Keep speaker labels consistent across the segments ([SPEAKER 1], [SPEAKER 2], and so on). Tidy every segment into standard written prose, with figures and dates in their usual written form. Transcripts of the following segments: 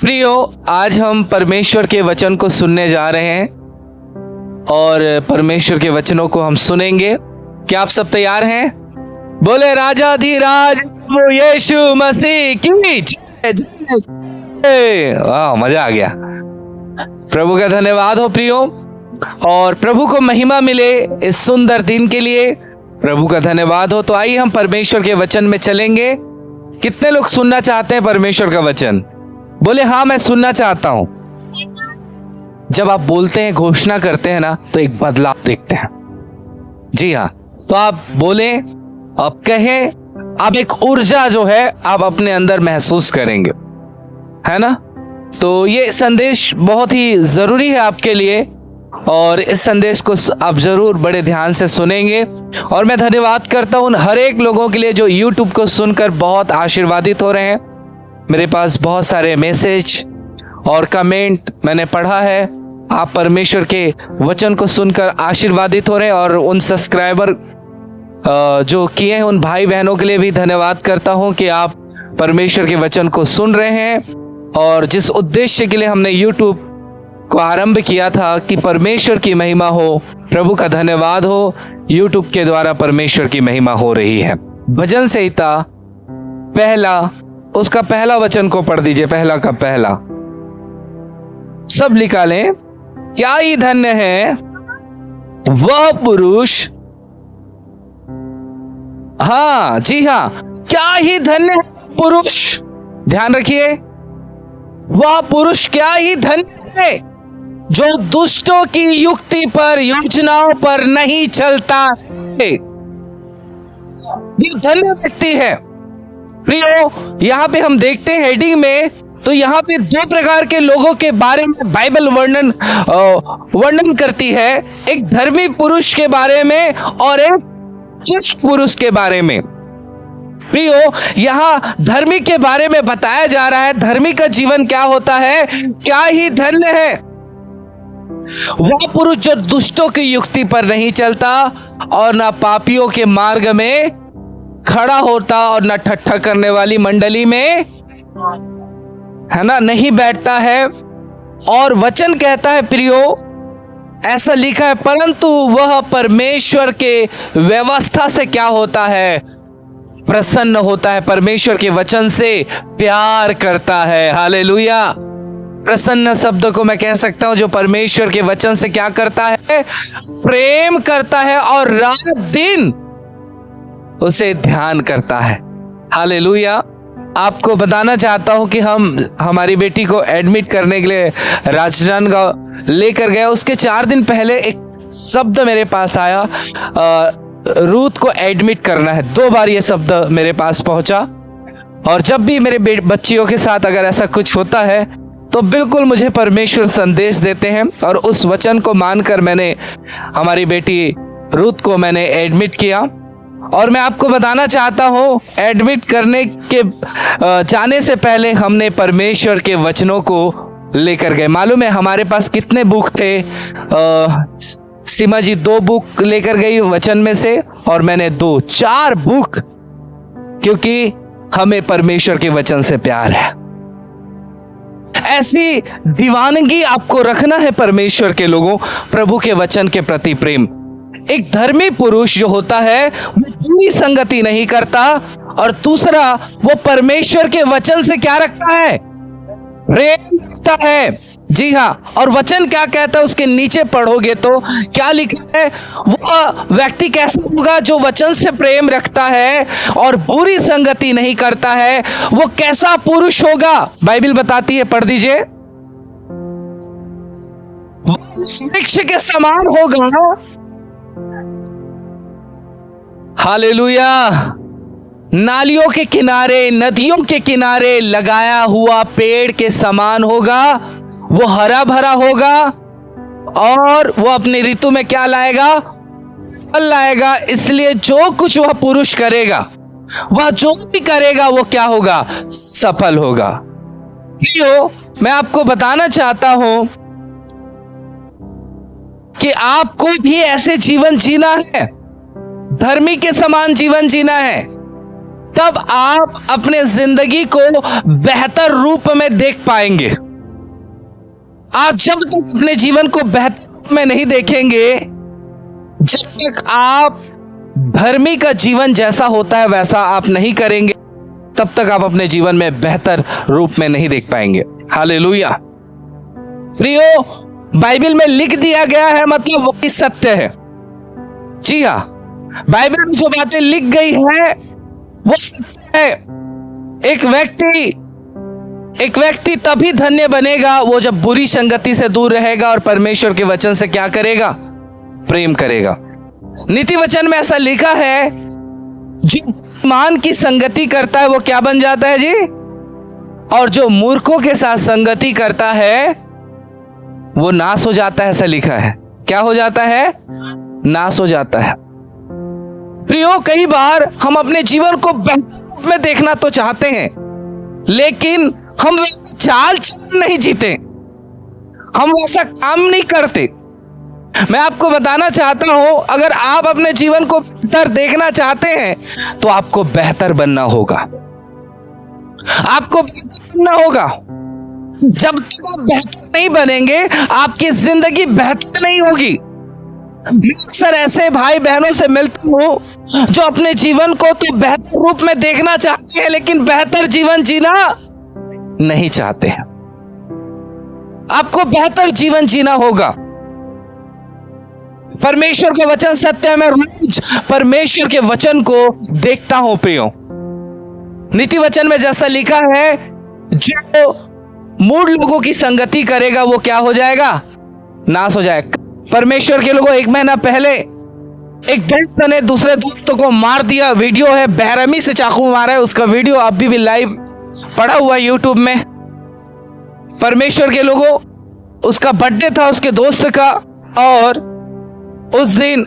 [SPEAKER 1] प्रियो, आज हम परमेश्वर के वचन को सुनने जा रहे हैं और परमेश्वर के वचनों को हम सुनेंगे। क्या आप सब तैयार हैं? बोले राजाधिराज यीशु मसीह की जय। वाह, मजा आ गया। प्रभु का धन्यवाद हो प्रियो, और प्रभु को महिमा मिले इस सुंदर दिन के लिए। प्रभु का धन्यवाद हो। तो आइए हम परमेश्वर के वचन में चलेंगे। कितने लोग सुनना चाहते हैं परमेश्वर का वचन? बोले हाँ, मैं सुनना चाहता हूं। जब आप बोलते हैं, घोषणा करते हैं ना, तो एक बदलाव देखते हैं। जी हाँ, तो आप बोले, आप कहें, आप एक ऊर्जा जो है आप अपने अंदर महसूस करेंगे, है ना? तो ये संदेश बहुत ही जरूरी है आपके लिए, और इस संदेश को आप जरूर बड़े ध्यान से सुनेंगे। और मैं धन्यवाद करता हूं उन हर एक लोगों के लिए जो YouTube को सुनकर बहुत आशीर्वादित हो रहे हैं। मेरे पास बहुत सारे मैसेज और कमेंट मैंने पढ़ा है। आप परमेश्वर के वचन को सुनकर आशीर्वादित हो रहे हैं, और उन सब्सक्राइबर जो किए हैं उन भाई बहनों के लिए भी धन्यवाद करता हूं कि आप परमेश्वर के वचन को सुन रहे हैं। और जिस उद्देश्य के लिए हमने YouTube को आरंभ किया था कि परमेश्वर की महिमा हो, प्रभु का धन्यवाद हो, YouTube के द्वारा परमेश्वर की महिमा हो रही है। भजन संहिता पहला, उसका पहला वचन को पढ़ दीजिए। पहला का पहला, सब लिखा लें। क्या ही धन्य है वह पुरुष, हाँ जी हाँ, क्या ही धन्य पुरुष, ध्यान रखिए, वह पुरुष क्या ही धन्य है जो दुष्टों की युक्ति पर, योजनाओं पर नहीं चलता है। ये धन्य व्यक्ति है। प्रियो, यहाँ पे हम देखते हैं हेडिंग में, तो यहाँ पे दो प्रकार के लोगों के बारे में बाइबल वर्णन करती है। एक धर्मी पुरुष के बारे में और एक दुष्ट पुरुष के बारे में। प्रियो, यहाँ धर्मी के बारे में बताया जा रहा है। धर्मी का जीवन क्या होता है? क्या ही धन्य है वह पुरुष जो दुष्टों की युक्ति पर नहीं चलता और ना पापियों के मार्ग में खड़ा होता, और न ठट्ठा करने वाली मंडली में, है ना, नहीं बैठता है। और वचन कहता है प्रियो, ऐसा लिखा है, परंतु वह परमेश्वर के व्यवस्था से क्या होता है? प्रसन्न होता है। परमेश्वर के वचन से प्यार करता है। हालेलुया। प्रसन्न शब्द को मैं कह सकता हूं जो परमेश्वर के वचन से क्या करता है? प्रेम करता है, और रात दिन उसे ध्यान करता है। हालेलुया। आपको बताना चाहता हूं कि हमारी बेटी को एडमिट करने के लिए राजनांदगांव लेकर गए। उसके 4 दिन पहले एक शब्द मेरे पास आया, रूथ को एडमिट करना है। 2 बार ये शब्द मेरे पास पहुंचा। और जब भी मेरे बच्चियों के साथ अगर ऐसा कुछ होता है तो बिल्कुल मुझे परमेश्वर संदेश देते हैं, और उस वचन को मानकर मैंने हमारी बेटी रूथ को मैंने एडमिट किया। और मैं आपको बताना चाहता हूं, एडमिट करने के जाने से पहले हमने परमेश्वर के वचनों को लेकर गए। मालूम है हमारे पास कितने बुक थे? सीमा जी 2 बुक लेकर गई वचन में से, और मैंने 4 बुक, क्योंकि हमें परमेश्वर के वचन से प्यार है। ऐसी दीवानगी आपको रखना है परमेश्वर के लोगों, प्रभु के वचन के प्रति प्रेम। एक धर्मी पुरुष जो होता है वो बुरी संगति नहीं करता, और दूसरा वो परमेश्वर के वचन से क्या रखता है? प्रेम रखता है। जी हाँ। और वचन क्या कहता है उसके नीचे पढ़ोगे तो क्या लिखा है? वो व्यक्ति कैसा होगा जो वचन से प्रेम रखता है और बुरी संगति नहीं करता है? वो कैसा पुरुष होगा? बाइबल बताती है, पढ़ दीजिए। वृक्ष के समान होगा। हालेलुया। नालियों के किनारे, नदियों के किनारे लगाया हुआ पेड़ के समान होगा। वो हरा भरा होगा, और वो अपनी ऋतु में क्या लाएगा? फल लाएगा। इसलिए जो कुछ वह पुरुष करेगा, वह जो भी करेगा, वो क्या होगा? सफल होगा। प्रियो, मैं आपको बताना चाहता हूं कि आपको भी ऐसे जीवन जीना है, धर्मी के समान जीवन जीना है। तब आप अपने जिंदगी को बेहतर रूप में देख पाएंगे। आप जब तक अपने जीवन को बेहतर रूप में नहीं देखेंगे, जब तक आप धर्मी का जीवन जैसा होता है वैसा आप नहीं करेंगे, तब तक आप अपने जीवन में बेहतर रूप में नहीं देख पाएंगे। हालेलुया। प्रियो, बाइबल में लिख दिया गया है मतलब वही सत्य है। जी हाँ, बाइबल में जो बातें लिख गई है वो सत्य है। एक व्यक्ति तभी धन्य बनेगा वो जब बुरी संगति से दूर रहेगा और परमेश्वर के वचन से क्या करेगा? प्रेम करेगा। नीति वचन में ऐसा लिखा है, जो मान की संगति करता है वो क्या बन जाता है जी? और जो मूर्खों के साथ संगति करता है वो नाश हो जाता है, ऐसा लिखा है। क्या हो जाता है? नाश हो जाता है। प्रियो, कई बार हम अपने जीवन को बेहतर रूप में देखना तो चाहते हैं, लेकिन हम वैसा चाल नहीं जीते, हम वैसा काम नहीं करते। मैं आपको बताना चाहता हूं, अगर आप अपने जीवन को बेहतर देखना चाहते हैं तो आपको बेहतर बनना होगा। आपको बेहतर बनना होगा। जब तक आप बेहतर नहीं बनेंगे, आपकी जिंदगी बेहतर नहीं होगी। मैं अक्सर ऐसे भाई बहनों से मिलता हूं जो अपने जीवन को तो बेहतर रूप में देखना चाहते हैं, लेकिन बेहतर जीवन जीना नहीं चाहते हैं। आपको बेहतर जीवन जीना होगा। परमेश्वर का वचन सत्य है। मैं रोज परमेश्वर के वचन को देखता हूं प्रियो। नीति वचन में जैसा लिखा है, जो मूढ़ लोगों की संगति करेगा वो क्या हो जाएगा? नाश हो जाएगा। परमेश्वर के लोगों, 1 महीना पहले एक दोस्त ने दूसरे दोस्तों को मार दिया। वीडियो है, बेरहमी से चाकू मारा है, उसका वीडियो अभी भी लाइव पड़ा हुआ यूट्यूब में। परमेश्वर के लोगों, उसका बर्थडे था उसके दोस्त का, और उस दिन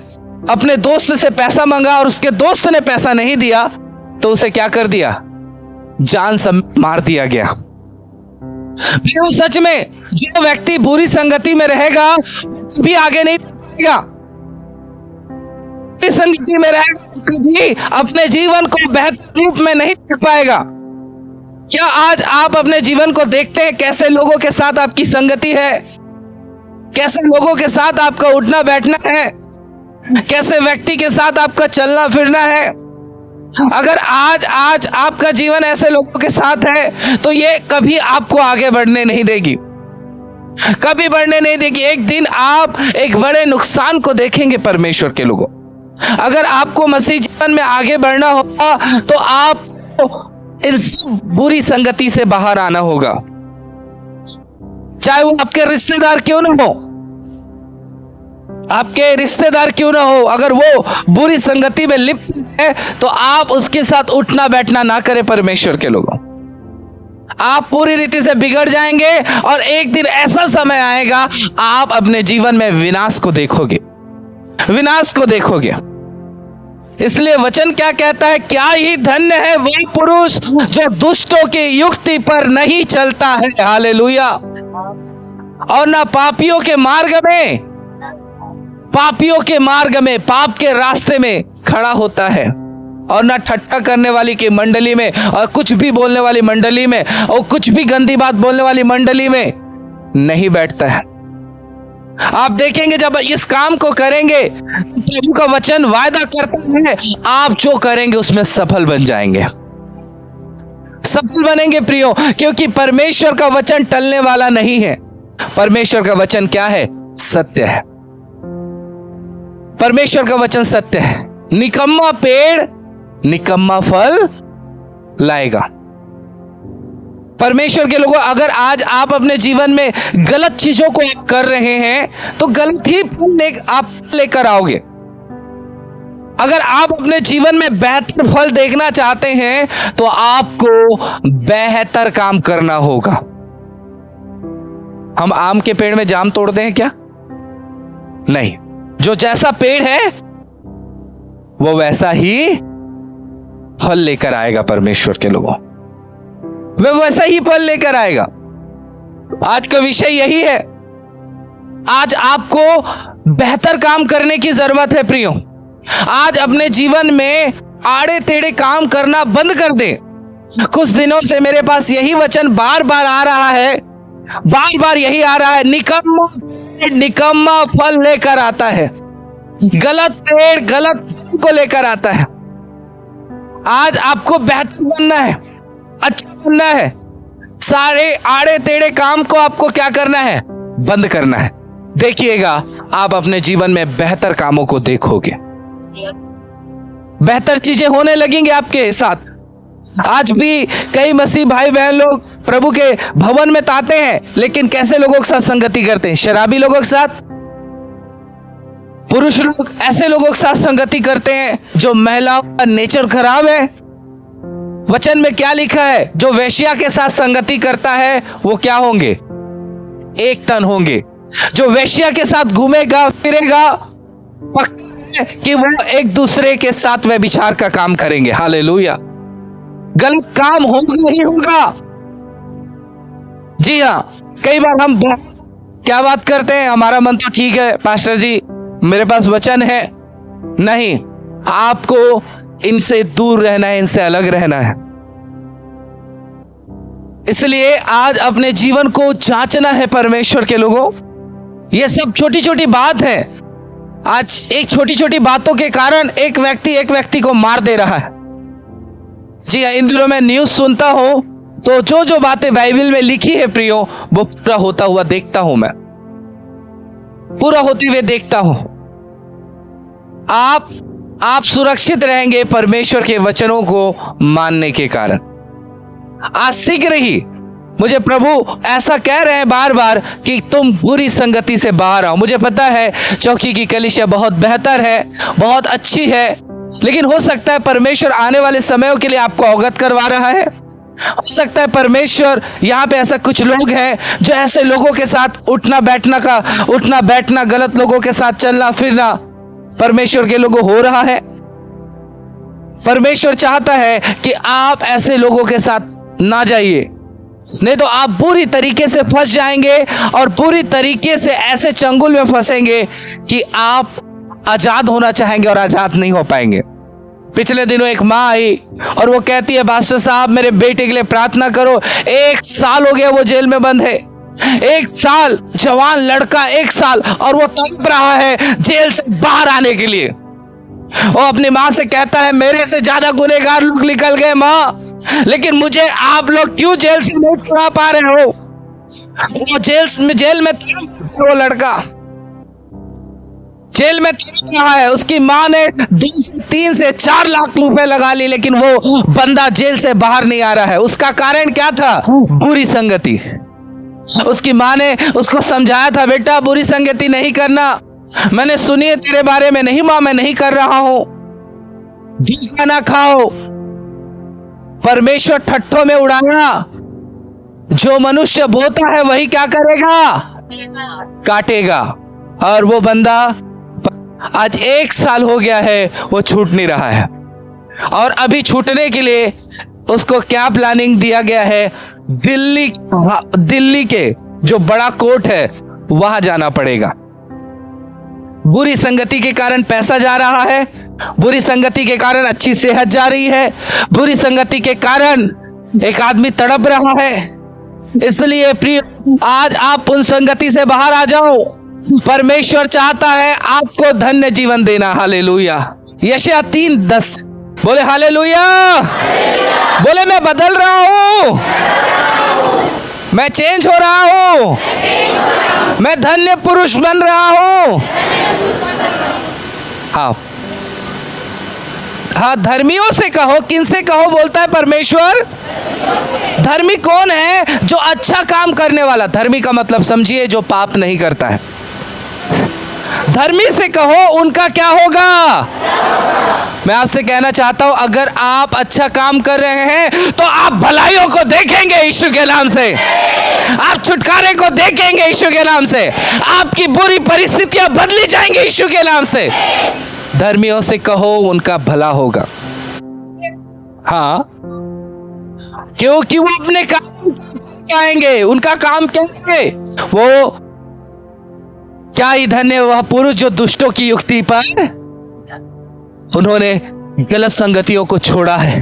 [SPEAKER 1] अपने दोस्त से पैसा मांगा और उसके दोस्त ने पैसा नहीं दिया तो उसे क्या कर दिया? जान से मार दिया गया। सच में जो व्यक्ति बुरी संगति में रहेगा भी आगे नहीं बढ़ेगा। संगति में रहेगा कभी अपने जीवन को बेहतर रूप में नहीं देख पाएगा। क्या आज आप अपने जीवन को देखते हैं? कैसे लोगों के साथ आपकी संगति है, कैसे लोगों के साथ आपका उठना बैठना है, कैसे व्यक्ति के साथ आपका चलना फिरना है। अगर आज आपका जीवन ऐसे लोगों के साथ है तो ये कभी आपको आगे बढ़ने नहीं देगी, कभी बढ़ने नहीं देगी। एक दिन आप एक बड़े नुकसान को देखेंगे परमेश्वर के लोगों। अगर आपको मसीह जीवन में आगे बढ़ना होगा तो आपको इस बुरी संगति से बाहर आना होगा, चाहे वो आपके रिश्तेदार क्यों ना हो, आपके रिश्तेदार क्यों ना हो। अगर वो बुरी संगति में लिप्त है तो आप उसके साथ उठना बैठना ना करें। परमेश्वर के लोगों, आप पूरी रीति से बिगड़ जाएंगे और एक दिन ऐसा समय आएगा आप अपने जीवन में विनाश को देखोगे, विनाश को देखोगे। इसलिए वचन क्या कहता है? क्या ही धन्य है वह पुरुष जो दुष्टों की युक्ति पर नहीं चलता है, हालेलुया, और ना पापियों के मार्ग में पाप के रास्ते में खड़ा होता है, और ना ठट्टा करने वाली की मंडली में, और कुछ भी बोलने वाली मंडली में, और कुछ भी गंदी बात बोलने वाली मंडली में नहीं बैठता है। आप देखेंगे जब इस काम को करेंगे, प्रभु का वचन वायदा करता है आप जो करेंगे उसमें सफल बन जाएंगे, सफल बनेंगे प्रियो, क्योंकि परमेश्वर का वचन टलने वाला नहीं है। परमेश्वर का वचन क्या है? सत्य है। परमेश्वर का वचन सत्य है। निकम्मा पेड़ निकम्मा फल लाएगा। परमेश्वर के लोगों, अगर आज आप अपने जीवन में गलत चीजों को आप कर रहे हैं तो गलत ही फल आप लेकर आओगे। अगर आप अपने जीवन में बेहतर फल देखना चाहते हैं तो आपको बेहतर काम करना होगा। हम आम के पेड़ में जाम तोड़ते हैं क्या? नहीं। जो जैसा पेड़ है वो वैसा ही फल लेकर आएगा। परमेश्वर के लोगों, वह वैसा ही फल लेकर आएगा। आज का विषय यही है। आज आपको बेहतर काम करने की जरूरत है प्रियो। आज अपने जीवन में आड़े टेढ़े काम करना बंद कर दें। कुछ दिनों से मेरे पास यही वचन बार बार आ रहा है, बार बार यही आ रहा है, निकम्मा निकम्मा फल लेकर आता है, गलत पेड़ गलत फल को लेकर आता है। आज आपको बेहतर बनना है, अच्छा बनना है, सारे आड़े टेढ़े काम को आपको क्या करना है, बंद करना है। देखिएगा आप अपने जीवन में बेहतर कामों को देखोगे, बेहतर चीजें होने लगेंगी आपके साथ। आज भी कई मसीह भाई बहन लोग प्रभु के भवन में आते हैं, लेकिन कैसे लोगों के साथ संगति करते हैं? शराबी लोगों के साथ। पुरुष लोग ऐसे लोगों के साथ संगति करते हैं जो महिलाओं का नेचर खराब है। वचन में क्या लिखा है? जो वेश्या के साथ संगति करता है वो क्या होंगे? एक तन होंगे। जो वेश्या के साथ घूमेगा फिरेगा, पक्का है कि वो एक दूसरे के साथ व्यभिचार का काम करेंगे। हालेलुया। गलत काम होगा ही होगा। जी हाँ, कई बार हम क्या बात करते हैं, हमारा मन तो ठीक है पास्टर जी, मेरे पास वचन है। नहीं, आपको इनसे दूर रहना है, इनसे अलग रहना है। इसलिए आज अपने जीवन को जांचना है परमेश्वर के लोगों। ये सब छोटी छोटी बात है। आज एक छोटी छोटी बातों के कारण एक व्यक्ति को मार दे रहा है। जी हाँ, इन दिनों मैं न्यूज सुनता हूं तो जो जो बातें बाइबल में लिखी है प्रियो, वो पूरा होता हुआ देखता हूं, मैं पूरा होते हुए देखता हूं। आप सुरक्षित रहेंगे परमेश्वर के वचनों को मानने के कारण। आज शीघ्र ही मुझे प्रभु ऐसा कह रहे हैं बार बार कि तुम बुरी संगति से बाहर आओ। मुझे पता है चौकी की कलीसिया बहुत बेहतर है, बहुत अच्छी है, लेकिन हो सकता है परमेश्वर आने वाले समयों के लिए आपको अवगत करवा रहा है। हो सकता है परमेश्वर यहाँ पे ऐसा कुछ लोग हैं जो ऐसे लोगों के साथ उठना बैठना, गलत लोगों के साथ चलना फिरना परमेश्वर के लोगों हो रहा है। परमेश्वर चाहता है कि आप ऐसे लोगों के साथ ना जाइए, नहीं तो आप बुरी तरीके से फंस जाएंगे और बुरी तरीके से ऐसे चंगुल में फंसेंगे कि आप आजाद होना चाहेंगे और आजाद नहीं हो पाएंगे। पिछले दिनों एक माँ आई और वो कहती है, पास्टर साहब मेरे बेटे के लिए प्रार्थना करो। 1 साल हो गया वो जेल में बंद है, 1 साल, जवान लड़का 1 साल, और वो तड़प रहा है जेल से बाहर आने के लिए। वो अपनी माँ से कहता है, मेरे से ज्यादा गुनहगार लोग निकल गए माँ, लेकिन मुझे आप लोग क्यों जेल से नहीं छुड़ा पा रहे हो? वो जेल में वो लड़का जेल में रहा है। उसकी माँ ने 2 से 3 से 4 लाख रुपए लगा ली, लेकिन वो बंदा जेल से बाहर नहीं आ रहा है। उसका कारण क्या था? बुरी संगति। उसकी माँ ने उसको समझाया था, बेटा बुरी संगति नहीं करना, मैंने सुनी है तेरे बारे में। नहीं माँ, मैं नहीं कर रहा हूं। धोखा ना खाओ। परमेश्वर ठट्ठों में उड़ाना। जो मनुष्य बोता है वही क्या करेगा? काटेगा। और वो बंदा आज 1 साल हो गया है, वो छूट नहीं रहा है। और अभी छूटने के लिए उसको क्या प्लानिंग दिया गया है? दिल्ली के जो बड़ा कोर्ट है वहां जाना पड़ेगा। बुरी संगति के कारण पैसा जा रहा है, बुरी संगति के कारण अच्छी सेहत जा रही है, बुरी संगति के कारण एक आदमी तड़प रहा है। इसलिए प्रिय, आज आप उन संगति से बाहर आ जाओ। परमेश्वर चाहता है आपको धन्य जीवन देना। हालेलुया। यशायाह 3:10 बोले हालेलुया। बोले मैं बदल रहा हूं, मैं चेंज हो रहा हूं, मैं धन्य पुरुष बन रहा हूं। हाँ, धर्मियों से कहो। किनसे कहो बोलता है परमेश्वर? धर्मी कौन है? जो अच्छा काम करने वाला। धर्मी का मतलब समझिए, जो पाप नहीं करता है। धर्मी से कहो, उनका क्या होगा? मैं आपसे कहना चाहता हूं, अगर आप अच्छा काम कर रहे हैं तो आप भलाइयों को देखेंगे यीशु के नाम से, आप छुटकारे को देखेंगे यीशु के नाम से, आपकी बुरी परिस्थितियां बदली जाएंगी यीशु के नाम से। धर्मियों से कहो, उनका भला होगा। हाँ, क्योंकि वो अपने काम आएंगे। उनका काम क्या है? वो क्या ही धन्य वह पुरुष जो दुष्टों की युक्ति पर उन्होंने गलत संगतियों को छोड़ा है,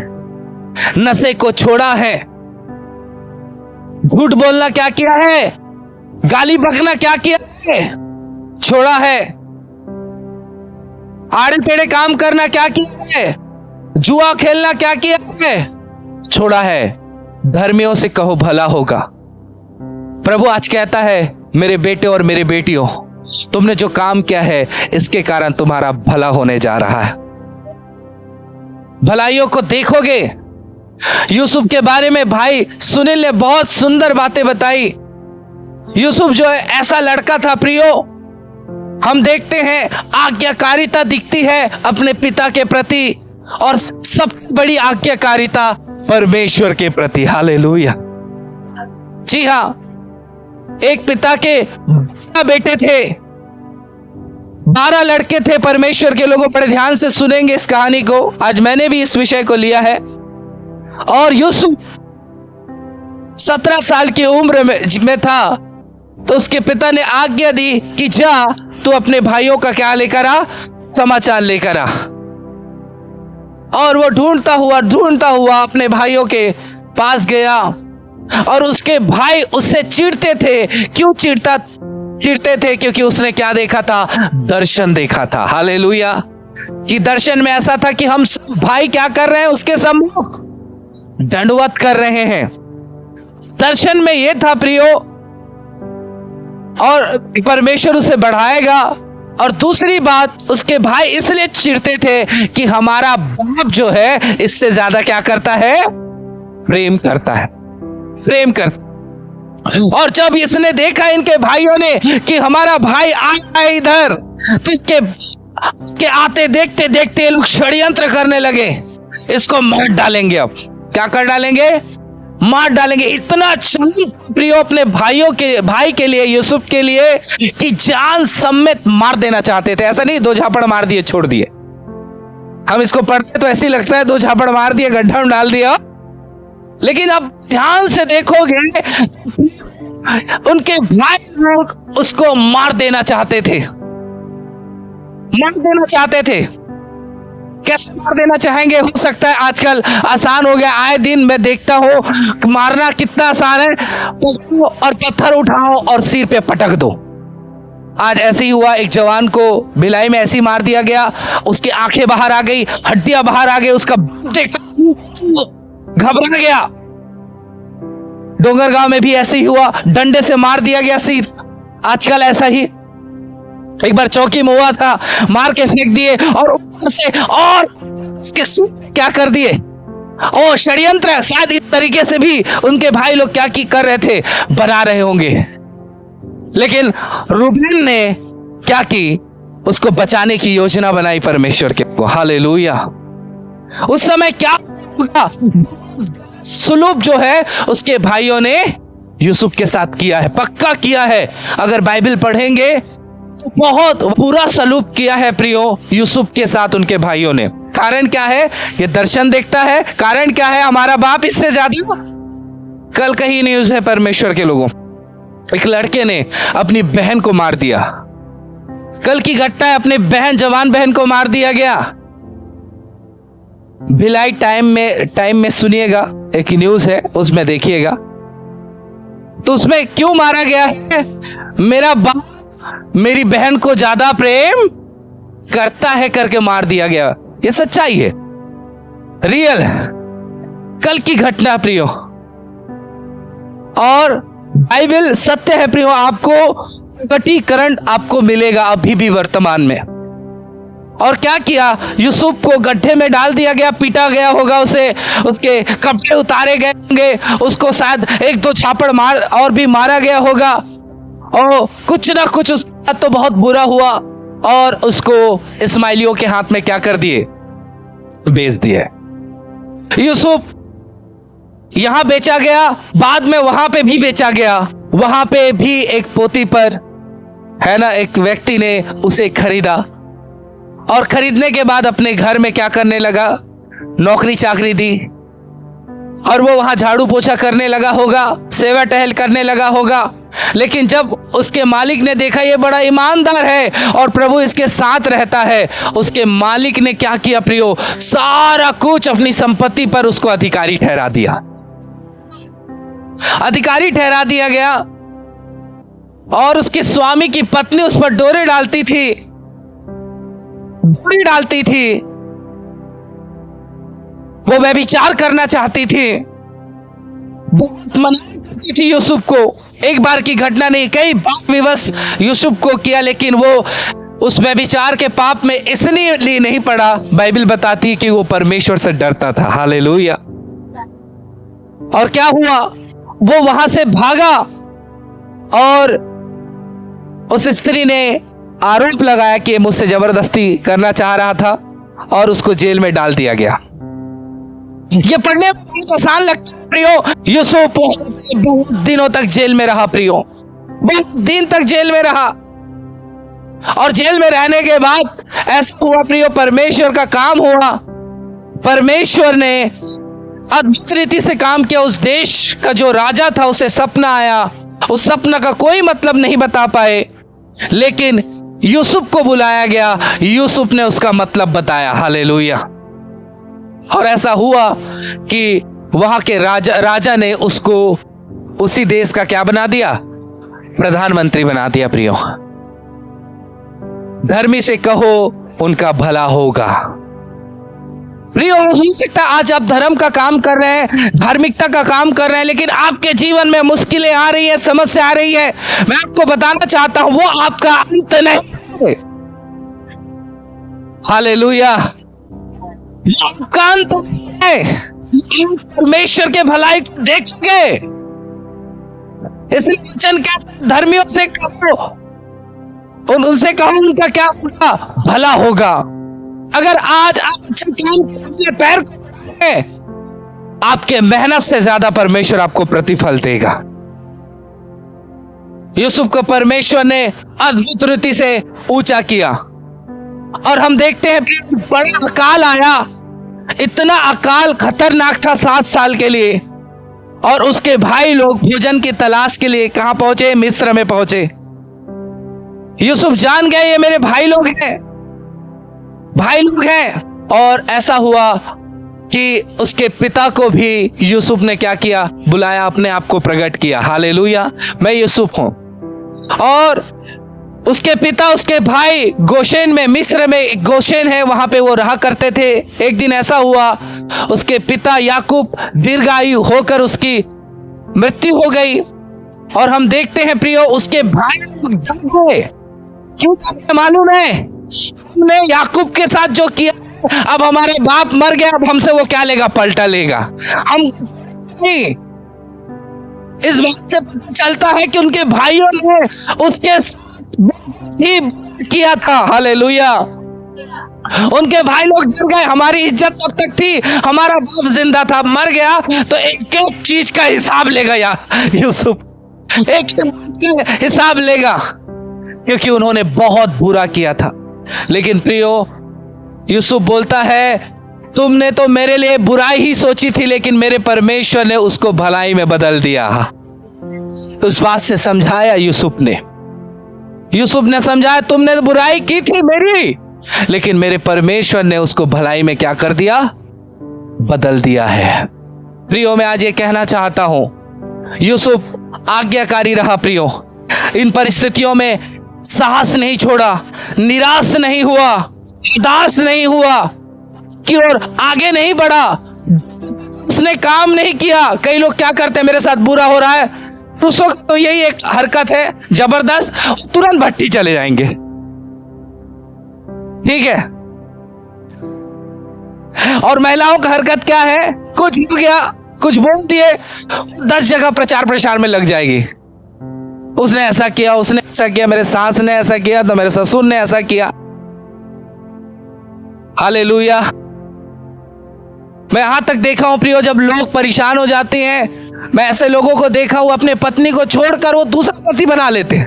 [SPEAKER 1] नशे को छोड़ा है, झूठ बोलना क्या किया है, गाली बकना क्या किया है, छोड़ा है, आड़े टेढ़े काम करना क्या किया है, जुआ खेलना क्या किया है, छोड़ा है। धर्मियों से कहो भला होगा। प्रभु आज कहता है, मेरे बेटे और मेरे बेटियों, तुमने जो काम किया है इसके कारण तुम्हारा भला होने जा रहा है। भलाइयों को देखोगे। यूसुफ के बारे में भाई सुनील ने बहुत सुंदर बातें बताई। यूसुफ जो है ऐसा लड़का था प्रियो, हम देखते हैं आज्ञाकारिता दिखती है अपने पिता के प्रति, और सबसे बड़ी आज्ञाकारिता परमेश्वर के प्रति। हालेलुया। जी हां, एक पिता के 12 बेटे थे, 12 लड़के थे परमेश्वर के। लोगों बड़े ध्यान से सुनेंगे इस कहानी को, आज मैंने भी इस विषय को लिया है। और यूसुफ 17 साल की उम्र में था, तो उसके पिता ने आज्ञा दी कि जा तू अपने भाइयों का क्या लेकर आ, समाचार लेकर आ। और वो ढूंढता हुआ अपने भाइयों के पास गया, और उसके भाई उससे चिढ़ते थे। क्यों चिढ़ते थे? क्योंकि उसने क्या देखा था? दर्शन देखा था। हालेलुया। कि दर्शन में ऐसा था कि हम सब भाई क्या कर रहे हैं? उसके सम्मुख दंडवत कर रहे हैं। दर्शन में यह था प्रियो, और परमेश्वर उसे बढ़ाएगा। और दूसरी बात, उसके भाई इसलिए चिढ़ते थे कि हमारा बाप जो है इससे ज्यादा क्या करता है? प्रेम करता है, प्रेम कर। और जब इसने देखा इनके भाइयों ने कि हमारा भाई आया है इधर, तो इसके आते देखते देखते लोग षड्यंत्र करने लगे, इसको मार डालेंगे। अब क्या कर डालेंगे? मार डालेंगे। इतना प्रियो अपने भाई के लिए, यूसुफ के लिए, कि जान समेत मार देना चाहते थे। ऐसा नहीं 2 झापड़ मार दिए छोड़ दिए। हम इसको पढ़ते तो ऐसे ही लगता है 2 झापड़ मार दिए, गड्ढा में डाल दिया। लेकिन अब ध्यान से देखोगे, उनके भाई लोग उसको मार देना चाहते थे। कैसे मार देना चाहेंगे? हो सकता है आजकल आसान हो गया, आए दिन मैं देखता हूं मारना कितना आसान है। और पत्थर उठाओ और सिर पे पटक दो। आज ऐसे ही हुआ, एक जवान को भिलाई में ऐसे ही मार दिया गया, उसकी आंखें बाहर आ गई, हड्डियां बाहर आ गई, उसका घबरा गया। डोंगरगांव में भी ऐसे ही हुआ, डंडे से मार दिया गया सिर। आजकल ऐसा ही एक बार चौकी में हुआ था, मार के फेंक दिए और ऊपर से और उसके सिर क्या कर दिए। ओ षड्यंत्र! शायद इस तरीके से भी उनके भाई लोग क्या कर रहे थे, बना रहे होंगे। लेकिन रूबेन ने क्या की? उसको बचाने की योजना बनाई परमेश्वर के को। हालेलुया। उस समय क्या सुलूक जो है उसके भाइयों ने यूसुफ के साथ किया है, पक्का किया है। अगर बाइबल पढ़ेंगे तो बहुत बुरा सलूक किया है प्रियो यूसुफ के साथ उनके भाइयों ने। कारण क्या है? ये दर्शन देखता है। कारण क्या है? हमारा बाप इससे ज्यादा। कल कही न्यूज है परमेश्वर के लोगों, एक लड़के ने अपनी बहन को मार दिया। कल की घटना है, अपनी जवान बहन को मार दिया गया। भिलाई टाइम में सुनिएगा, एक न्यूज है उसमें देखिएगा। तो उसमें क्यों मारा गया है? मेरा बाप मेरी बहन को ज्यादा प्रेम करता है करके मार दिया गया। ये सच्चाई है, रियल कल की घटना प्रियो। और बाइबल सत्य है प्रियो, आपको प्रकटीकरण आपको मिलेगा अभी भी वर्तमान में। और क्या किया? यूसुफ को गड्ढे में डाल दिया गया, पीटा गया होगा उसे, उसके कपड़े उतारे गए होंगे, उसको शायद 1-2 झापड़ और भी मारा गया होगा। और कुछ ना कुछ उसके साथ तो बहुत बुरा हुआ, और उसको इस्माइलियों के हाथ में क्या कर दिए? बेच दिए। यूसुफ यहां बेचा गया, बाद में वहां पे भी बेचा गया। वहां पे भी एक पोती पर है ना, एक व्यक्ति ने उसे खरीदा, और खरीदने के बाद अपने घर में क्या करने लगा? नौकरी चाकरी दी, और वो वहां झाड़ू पोछा करने लगा होगा, सेवा टहल करने लगा होगा। लेकिन जब उसके मालिक ने देखा ये बड़ा ईमानदार है और प्रभु इसके साथ रहता है, उसके मालिक ने क्या किया प्रियो, सारा कुछ अपनी संपत्ति पर उसको अधिकारी ठहरा दिया। अधिकारी ठहरा दिया गया और उसके स्वामी की पत्नी उस पर डोरे डालती थी, वो व्यभिचार करना चाहती थी, मना करती थी यूसुफ को। एक बार की घटना नहीं, कई बार विवश यूसुफ को किया, लेकिन वो उस व्यभिचार के पाप में इसलिए नहीं पड़ा, बाइबल बताती है कि वो परमेश्वर से डरता था। हालेलुया। और क्या हुआ, वो वहां से भागा और उस स्त्री ने आरोप लगाया कि मुझसे जबरदस्ती करना चाह रहा था और उसको जेल में डाल दिया गया। ये पढ़ने में बहुत आसान लगता है प्रियो। यूसुफ बहुत दिनों तक जेल में रहा प्रियो, बहुत दिन तक जेल में रहा। और जेल में रहने के बाद ऐसा हुआ प्रियो, परमेश्वर का काम हुआ। परमेश्वर ने अद्भुत रीति से काम किया। उस देश का जो राजा था उसे सपना आया, उस सपना का कोई मतलब नहीं बता पाए, लेकिन यूसुफ को बुलाया गया, यूसुफ ने उसका मतलब बताया। हालेलुया। और ऐसा हुआ कि वहां के राजा ने उसको उसी देश का क्या बना दिया, प्रधानमंत्री बना दिया प्रियो। धर्मी से कहो उनका भला होगा। प्रियो, हो सकता है आज आप धर्म का काम कर रहे हैं, धार्मिकता का काम कर रहे हैं, लेकिन आपके जीवन में मुश्किलें आ रही है, समस्या आ रही है। मैं आपको बताना चाहता हूं वो आपका अंत नहीं है। हालेलुया। आपका अंत है। परमेश्वर के भलाई को देखोगे। इसलिए वचन क्या, धर्मियों से कहो, उनसे कहो उनका क्या होगा, भला होगा। अगर आज आप अच्छा काम करते पैर करते, आपके मेहनत से ज्यादा परमेश्वर आपको प्रतिफल देगा। यूसुफ को परमेश्वर ने अद्भुत रीति से ऊंचा किया और हम देखते हैं बड़ा अकाल आया। इतना अकाल खतरनाक था 7 साल के लिए। और उसके भाई लोग भोजन की तलाश के लिए कहां पहुंचे, मिस्र में पहुंचे। यूसुफ जान गए ये मेरे भाई लोग हैं। और ऐसा हुआ कि उसके पिता को भी यूसुफ ने क्या किया, बुलाया, अपने आप को प्रकट किया। हालेलुया, मैं यूसुफ हूं। और उसके पिता, उसके भाई गोशेन में, मिस्र में एक गोशेन है, वहां पे वो रहा करते थे। एक दिन ऐसा हुआ, उसके पिता याकूब दीर्घायु होकर उसकी मृत्यु हो गई। और हम देखते हैं प्रियो, उसके भाई डर गए। क्यों मालूम है, हमने याकूब के साथ जो किया, अब हमारा बाप मर गया, अब हमसे वो क्या लेगा, पलटा लेगा। हम नहीं, इस बात से पता चलता है कि उनके भाइयों ने उसके ही किया था। हालेलुया। उनके भाई लोग डर गए। हमारी इज्जत तब तक थी, हमारा बाप जिंदा था, मर गया तो एक एक चीज का हिसाब लेगा यूसुफ, एक हिसाब लेगा, क्योंकि उन्होंने बहुत बुरा किया था। लेकिन प्रियो, यूसुफ बोलता है, तुमने तो मेरे लिए बुराई ही सोची थी, लेकिन मेरे परमेश्वर ने उसको भलाई में बदल दिया। उस बात से समझाया यूसुफ ने समझाया, तुमने तो बुराई की थी मेरी, लेकिन मेरे परमेश्वर ने उसको भलाई में क्या कर दिया, बदल दिया है। प्रियो, मैं आज ये कहना चाहता हूं, यूसुफ आज्ञाकारी रहा प्रियो। इन परिस्थितियों में साहस नहीं छोड़ा, निराश नहीं हुआ, उदास नहीं हुआ कि और आगे नहीं बढ़ा, उसने काम नहीं किया। कई लोग क्या करते हैं, मेरे साथ बुरा हो रहा है, पुरुषों की तो यही एक हरकत है जबरदस्त, तुरंत भट्टी चले जाएंगे। ठीक है। और महिलाओं का हरकत क्या है, कुछ हो गया, कुछ बोल दिए, 10 जगह प्रचार प्रसार में लग जाएगी। उसने ऐसा किया, उसने ऐसा किया, मेरे सास ने ऐसा किया, तो मेरे ससुर ने ऐसा किया। हालेलुया। मैं यहां तक देखा हूं प्रियो, जब लोग परेशान हो जाते हैं, मैं ऐसे लोगों को देखा हूं, अपने पत्नी को छोड़कर वो दूसरा पति बना लेते हैं।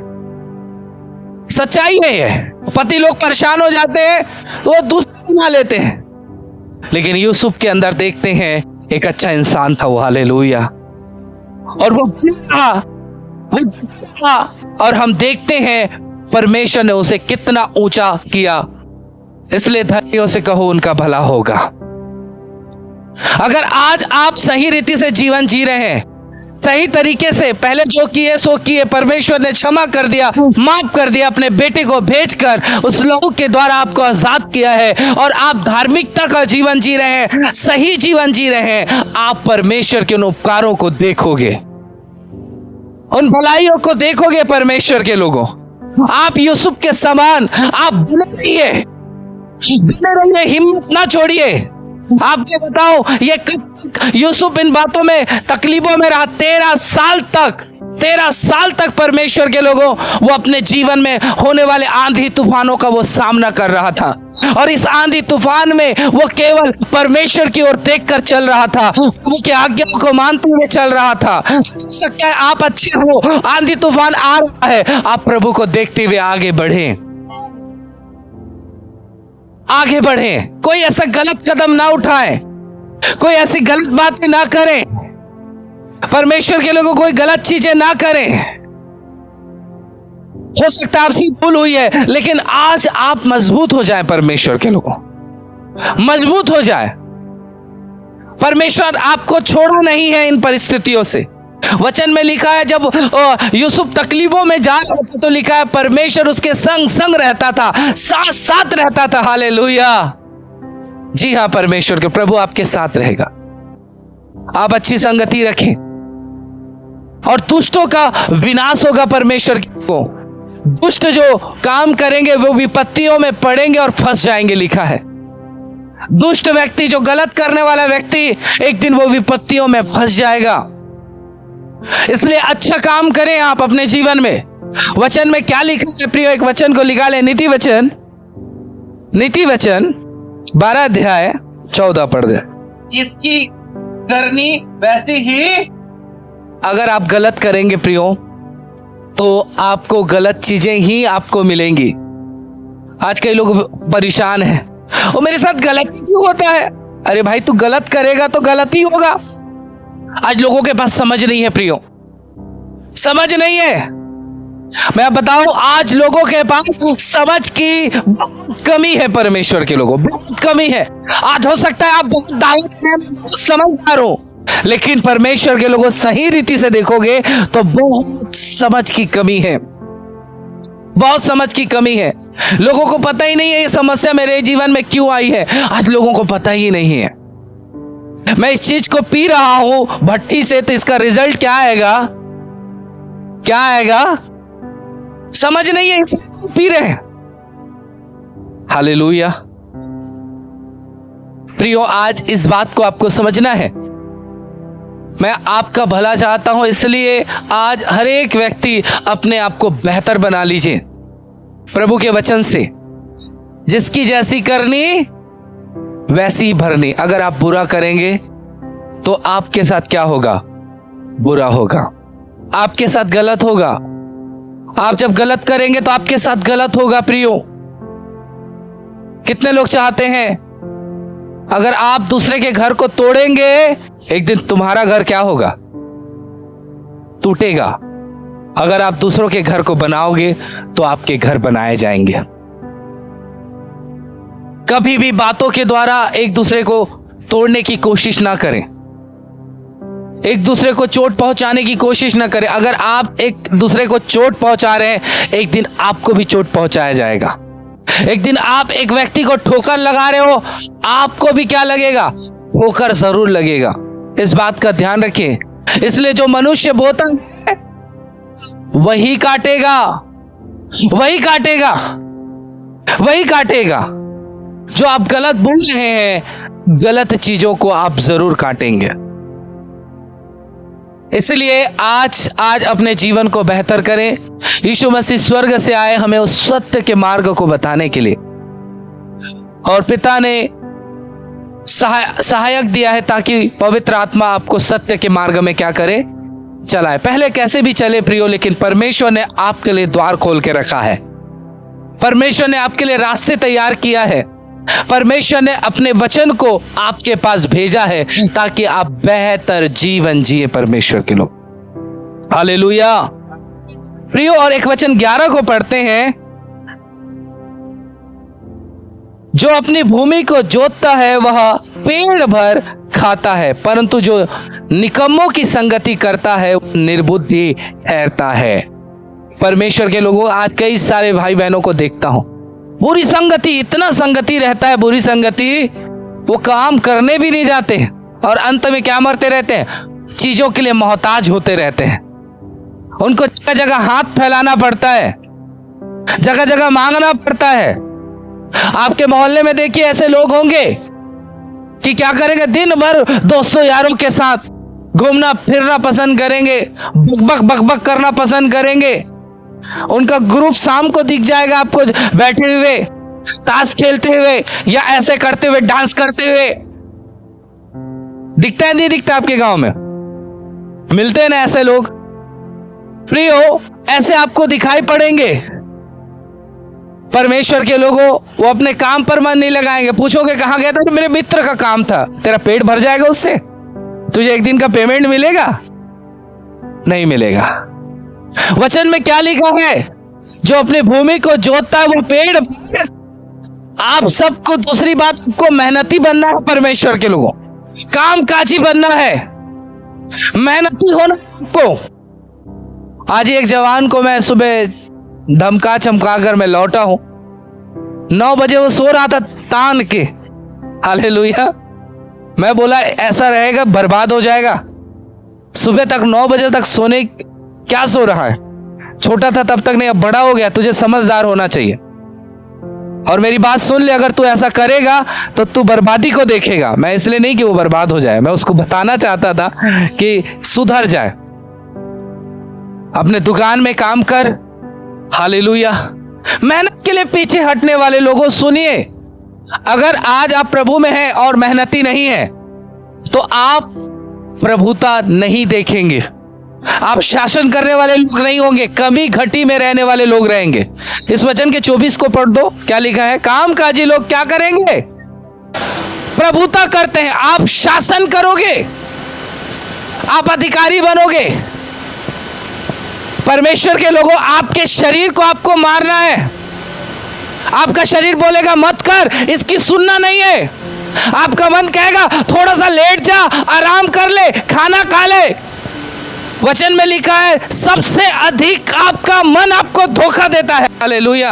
[SPEAKER 1] सच्चाई है ये। पति लोग परेशान हो जाते हैं तो वो दूसरा बना लेते हैं। लेकिन यूसुफ के अंदर देखते हैं एक अच्छा इंसान था वो। हालेलुया। और वो वो और हम देखते हैं परमेश्वर ने उसे कितना ऊंचा किया। इसलिए धर्मियों से कहो उनका भला होगा। अगर आज आप सही रीति से जीवन जी रहे हैं, सही तरीके से, पहले जो किए सो किए, परमेश्वर ने क्षमा कर दिया, माफ कर दिया, अपने बेटे को भेजकर उस लहू के द्वारा आपको आजाद किया है और आप धार्मिकता का जीवन जी रहे हैं, सही जीवन जी रहे हैं, आप परमेश्वर के उन उपकारों को देखोगे, उन भलाइयों को देखोगे। परमेश्वर के लोगों, आप यूसुफ के समान आप बने रहिए, हिम्मत ना छोड़िए। आपके बताओ ये कब यूसुफ इन बातों में, तकलीफों में रहा? 13 साल तक परमेश्वर के लोगों वो अपने जीवन में होने वाले आंधी तूफानों का वो सामना कर रहा था और इस आंधी तूफान में वो केवल परमेश्वर की ओर देखकर चल रहा था, वो की आज्ञा को मानते हुए चल रहा था। हो सकता है आप अच्छे हो, आंधी तूफान आ रहा है, आप प्रभु को देखते हुए आगे बढ़े, आगे बढ़े। कोई ऐसा गलत कदम ना उठाए, कोई ऐसी गलत बातें ना करें, परमेश्वर के लोगों कोई गलत चीजें ना करें। हो सकता है आपसे भूल हुई है, लेकिन आज आप मजबूत हो जाएं, परमेश्वर के लोगों मजबूत हो जाए। परमेश्वर आपको छोड़ा नहीं है इन परिस्थितियों से। वचन में लिखा है जब यूसुफ तकलीफों में जा रहा था तो लिखा है परमेश्वर उसके संग संग रहता था, साथ साथ रहता था। हालेलुया। जी हाँ, परमेश्वर के प्रभु आपके साथ रहेगा। आप अच्छी संगति रखें और दुष्टों का विनाश होगा। परमेश्वर को दुष्ट जो काम करेंगे वो विपत्तियों में पड़ेंगे और फंस जाएंगे। लिखा है दुष्ट व्यक्ति, जो गलत करने वाला व्यक्ति, एक दिन वो विपत्तियों में फंस जाएगा। इसलिए अच्छा काम करें आप अपने जीवन में। वचन में क्या लिखा है प्रियो? एक वचन को लिखा ले, नीति वचन 12 अध्याय 14 पढ़ दे।
[SPEAKER 2] जिसकी करनी वैसी ही।
[SPEAKER 1] अगर आप गलत करेंगे प्रियो तो आपको गलत चीजें ही आपको मिलेंगी। आज कई लोग परेशान हैं, और मेरे साथ गलत क्यों होता है? अरे भाई, तू गलत करेगा तो गलत ही होगा। आज लोगों के पास समझ नहीं है प्रियो, समझ नहीं है। मैं बताऊं, आज लोगों के पास समझ की कमी है। परमेश्वर के लोगों बहुत कमी है। आज हो सकता है आप बहुत दाऊद समझदार हो, लेकिन परमेश्वर के लोगों सही रीति से देखोगे तो बहुत समझ की कमी है, बहुत समझ की कमी है। लोगों को पता ही नहीं है ये समस्या मेरे जीवन में क्यों आई है। आज लोगों को पता ही नहीं है। मैं इस चीज को पी रहा हूं भट्टी से, तो इसका रिजल्ट क्या आएगा? क्या आएगा? समझ नहीं है, पी रहे हैं। हालेलुया। प्रियो, आज इस बात को आपको समझना है। मैं आपका भला चाहता हूं, इसलिए आज हर एक व्यक्ति अपने आप को बेहतर बना लीजिए प्रभु के वचन से। जिसकी जैसी करनी वैसी ही भरनी। अगर आप बुरा करेंगे तो आपके साथ क्या होगा? बुरा होगा, आपके साथ गलत होगा। आप जब गलत करेंगे तो आपके साथ गलत होगा। प्रियो, कितने लोग चाहते हैं अगर आप दूसरे के घर को तोड़ेंगे, एक दिन तुम्हारा घर क्या होगा? टूटेगा। अगर आप दूसरों के घर को बनाओगे तो आपके घर बनाए जाएंगे। कभी भी बातों के द्वारा एक दूसरे को तोड़ने की कोशिश ना करें, एक दूसरे को चोट पहुंचाने की कोशिश ना करें। अगर आप एक दूसरे को चोट पहुंचा रहे हैं, एक दिन आपको भी चोट पहुंचाया जाएगा। एक दिन आप एक व्यक्ति को ठोकर लगा रहे हो, आपको भी क्या लगेगा? ठोकर जरूर लगेगा। इस बात का ध्यान रखें। इसलिए जो मनुष्य बोता है वही काटेगा, वही काटेगा, वही काटेगा। जो आप गलत बोल रहे हैं, गलत चीजों को आप जरूर काटेंगे। इसलिए आज अपने जीवन को बेहतर करें। यीशु मसीह स्वर्ग से आए हमें उस सत्य के मार्ग को बताने के लिए, और पिता ने सहायक दिया है ताकि पवित्र आत्मा आपको सत्य के मार्ग में क्या करे? चलाए। पहले कैसे भी चले प्रियो, लेकिन परमेश्वर ने आपके लिए द्वार खोल के रखा है। परमेश्वर ने आपके लिए रास्ते तैयार किया है। परमेश्वर ने अपने वचन को आपके पास भेजा है ताकि आप बेहतर जीवन जिए। परमेश्वर के लोग, हालेलुया। प्रियो, और एक वचन 11 को पढ़ते हैं, जो अपनी भूमि को जोतता है वह पेड़ भर खाता है, परंतु जो निकम्मों की संगति करता है निर्बुद्धि ठहरता है। परमेश्वर के लोगों, आज कई सारे भाई बहनों को देखता हूं, बुरी संगति, इतना संगति रहता है, बुरी संगति, वो काम करने भी नहीं जाते और अंत में क्या मरते रहते हैं, चीजों के लिए मोहताज होते रहते हैं। उनको जगह जगह हाथ फैलाना पड़ता है, जगह जगह मांगना पड़ता है। आपके मोहल्ले में देखिए ऐसे लोग होंगे कि क्या करेंगे, दिन भर दोस्तों यारों के साथ घूमना फिरना पसंद करेंगे, बकबक बकबक करना पसंद करेंगे। उनका ग्रुप शाम को दिख जाएगा आपको बैठे हुए, ताश खेलते हुए या ऐसे करते हुए, डांस करते हुए। दिखता है नहीं दिखता आपके गांव में? मिलते हैं ना ऐसे लोग? प्रियो, ऐसे आपको दिखाई पड़ेंगे। परमेश्वर के लोगों, वो अपने काम पर मन नहीं लगाएंगे। पूछोगे कहां गया था? मेरे मित्र का काम था। तेरा पेट भर जाएगा उससे? तुझे एक दिन का पेमेंट मिलेगा? नहीं मिलेगा। वचन में क्या लिखा है? जो अपनी भूमि को जोतता है वो पेड़। आप सबको, दूसरी बात, आपको मेहनती बनना है। परमेश्वर के लोगों, काम काजी बनना है, मेहनती होना आपको। आज एक जवान को मैं सुबह धमका चमका कर मैं लौटा हूं। 9 बजे वो सो रहा था तान के। हालेलुया। मैं बोला ऐसा रहेगा बर्बाद हो जाएगा। सुबह तक 9 बजे तक सोने, क्या सो रहा है? छोटा था तब तक नहीं, अब बड़ा हो गया, तुझे समझदार होना चाहिए। और मेरी बात सुन ले, अगर तू ऐसा करेगा तो तू बर्बादी को देखेगा। मैं इसलिए नहीं कि वो बर्बाद हो जाए, मैं उसको बताना चाहता था कि सुधर जाए। अपने दुकान में काम कर। हालेलुया। मेहनत के लिए पीछे हटने वाले लोगों, सुनिए, अगर आज आप प्रभु में हैं और मेहनती नहीं है तो आप प्रभुता नहीं देखेंगे। आप शासन करने वाले लोग नहीं होंगे, कमी घटी में रहने वाले लोग रहेंगे। इस वचन के 24 को पढ़ दो, क्या लिखा है? कामकाजी लोग क्या करेंगे? प्रभुता करते हैं। आप शासन करोगे, आप अधिकारी बनोगे। परमेश्वर के लोगों, आपके शरीर को आपको मारना है। आपका शरीर बोलेगा मत कर, इसकी सुनना नहीं है। आपका मन कहेगा थोड़ा सा लेट जा, आराम कर ले, खाना खा ले। वचन में लिखा है सबसे अधिक आपका मन आपको धोखा देता है। हालेलुया।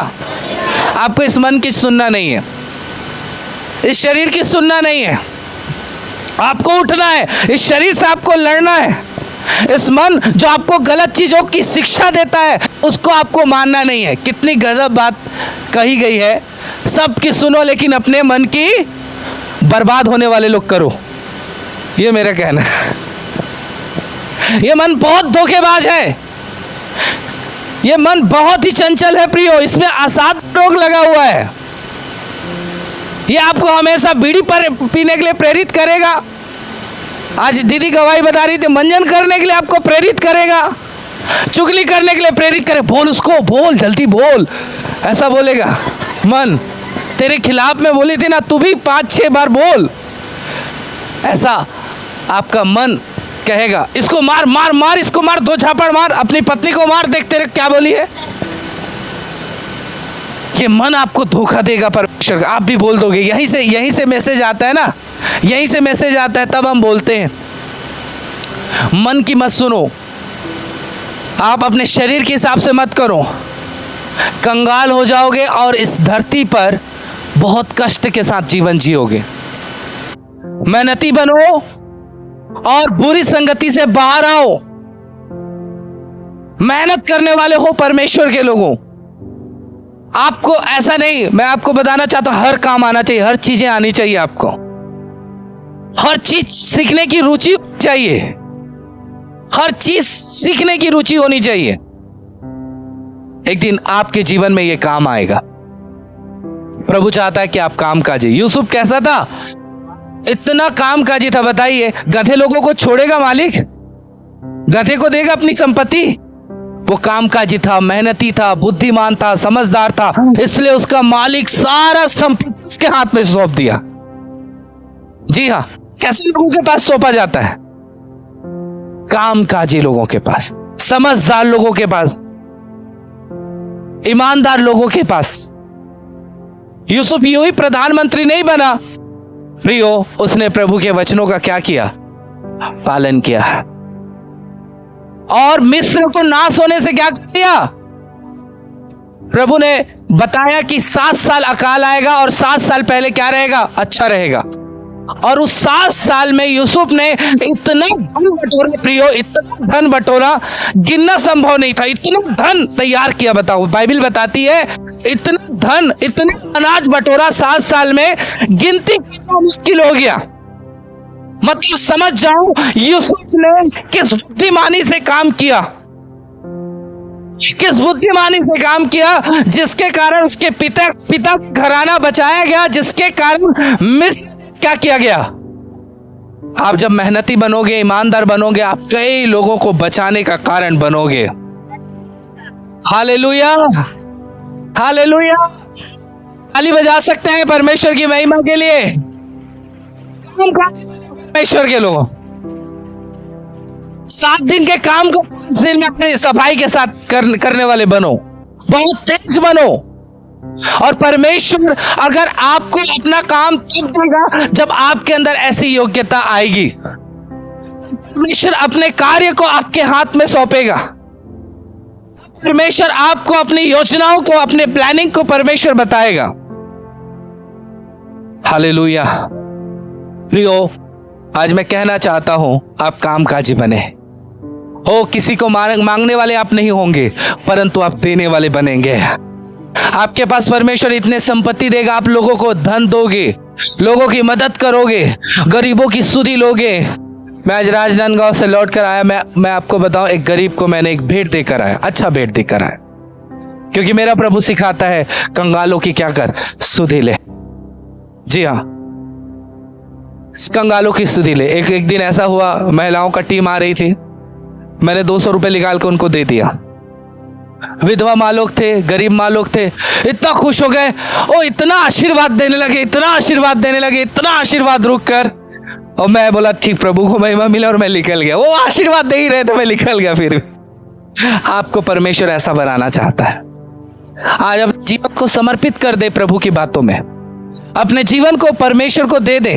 [SPEAKER 1] आपको इस मन की सुनना नहीं है, इस शरीर की सुनना नहीं है। आपको उठना है, इस शरीर से आपको लड़ना है। इस मन जो आपको गलत चीजों की शिक्षा देता है उसको आपको मानना नहीं है। कितनी गजब बात कही गई है। सबकी सुनो लेकिन अपने मन की बर्बाद होने वाले लोग करो, ये मेरा कहना है। ये मन बहुत धोखेबाज है, ये मन बहुत ही चंचल है प्रियो, इसमें असाध्य रोग लगा हुआ है। ये आपको हमेशा बीड़ी पर पीने के लिए प्रेरित करेगा। आज दीदी गवाही बता रही थी, मंजन करने के लिए आपको प्रेरित करेगा, चुगली करने के लिए प्रेरित करे। बोल उसको, बोल जल्दी बोल, ऐसा बोलेगा मन। तेरे खिलाफ में बोली थी ना, तू भी 5-6 बार बोल, ऐसा आपका मन कहेगा। इसको मार मार मार, इसको मार, 2 झापड़ मार, अपनी पत्नी को मार, देख तेरे क्या बोली है। ये मन आपको धोखा देगा परमेश्वर का। आप भी बोल दोगे, यहीं से मैसेज आता है ना, यहीं से मैसेज आता है, तब हम बोलते हैं। मन की मत सुनो, आप अपने शरीर के हिसाब से मत करो, कंगाल हो जाओगे और इस धरती पर बहुत कष्ट के साथ जीवन जियोगे। मेहनती बनो और बुरी संगति से बाहर आओ। मेहनत करने वाले हो परमेश्वर के लोगों। आपको ऐसा नहीं, मैं आपको बताना चाहता हूं, हर काम आना चाहिए, हर चीजें आनी चाहिए आपको, हर चीज सीखने की रुचि चाहिए, हर चीज सीखने की रुचि होनी चाहिए। एक दिन आपके जीवन में यह काम आएगा। प्रभु चाहता है कि आप काम काजी। यूसुफ कैसा था? इतना काम काजी था, बताइए। गधे लोगों को छोड़ेगा मालिक? गधे को देगा अपनी संपत्ति? वो कामकाजी था, मेहनती था, बुद्धिमान था, समझदार था, इसलिए उसका मालिक सारा संपत्ति उसके हाथ में सौंप दिया। जी हाँ, कैसे लोगों के पास सौंपा जाता है? कामकाजी लोगों के पास, समझदार लोगों के पास। ईमानदार लोगों के पास। यूसुफ यूं ही प्रधानमंत्री नहीं बना प्रियो, उसने प्रभु के वचनों का क्या किया? पालन किया। और मिस्र को नाश होने से क्या किया? प्रभु ने बताया कि 7 साल अकाल आएगा और 7 साल पहले क्या रहेगा? अच्छा रहेगा। और उस 7 साल में यूसुफ ने इतना धन बटोरा प्रियो, इतना धन बटोरा, गिनना संभव नहीं था। इतना धन तैयार किया। बताओ, बाइबल बताती है इतना धन, इतना अनाज बटोरा 7 साल में, गिनती करना मुश्किल हो गया। मतलब समझ जाओ यूसुफ ने किस बुद्धिमानी से काम किया, किस बुद्धिमानी से काम किया, जिसके कारण उसके पिता का घराना बचाया गया, जिसके कारण मिस्र क्या किया गया। आप जब मेहनती बनोगे, ईमानदार बनोगे, आप कई लोगों को बचाने का कारण बनोगे। Hallelujah, hallelujah. ताली बजा सकते हैं परमेश्वर की महिमा के लिए। परमेश्वर के लोगों 7 दिन के काम को 5 दिन में सफाई के साथ करने वाले बनो, बहुत तेज बनो। और परमेश्वर अगर आपको अपना काम तब देगा जब आपके अंदर ऐसी योग्यता आएगी। परमेश्वर अपने कार्य को आपके हाथ में सौंपेगा। परमेश्वर आपको अपनी योजनाओं को, अपने प्लानिंग को परमेश्वर बताएगा। हालेलुया। प्रियो, आज मैं कहना चाहता हूं, आप कामकाजी बने हो। किसी को मांगने वाले आप नहीं होंगे, परंतु आप देने वाले बनेंगे। आपके पास परमेश्वर इतने संपत्ति देगा, आप लोगों को धन दोगे, लोगों की मदद करोगे, गरीबों की सुधि लोगे। मैं आज राजनांदगांव से लौट कर आया। मैं आपको बताऊं, एक गरीब को मैंने एक भेंट देकर आया, अच्छा भेंट देकर आया, क्योंकि मेरा प्रभु सिखाता है कंगालों की क्या कर, सुधि ले। जी हाँ, कंगालों की सुधि ले। एक दिन ऐसा हुआ, महिलाओं का टीम आ रही थी, मैंने 200 रुपए निकाल कर उनको दे दिया। विधवा माँ लोग थे, गरीब माँ लोग थे, इतना खुश हो गए, ओ इतना आशीर्वाद देने लगे, इतना आशीर्वाद देने लगे, इतना आशीर्वाद रुक कर। और मैं बोला ठीक, प्रभु को महिमा मिला, और मैं निकल गया। वो आशीर्वाद दे ही रहे थे, मैं निकल गया। फिर आपको परमेश्वर ऐसा बनाना चाहता है। आज आप जीवन को समर्पित कर दे प्रभु की बातों में, अपने जीवन को परमेश्वर को दे दे।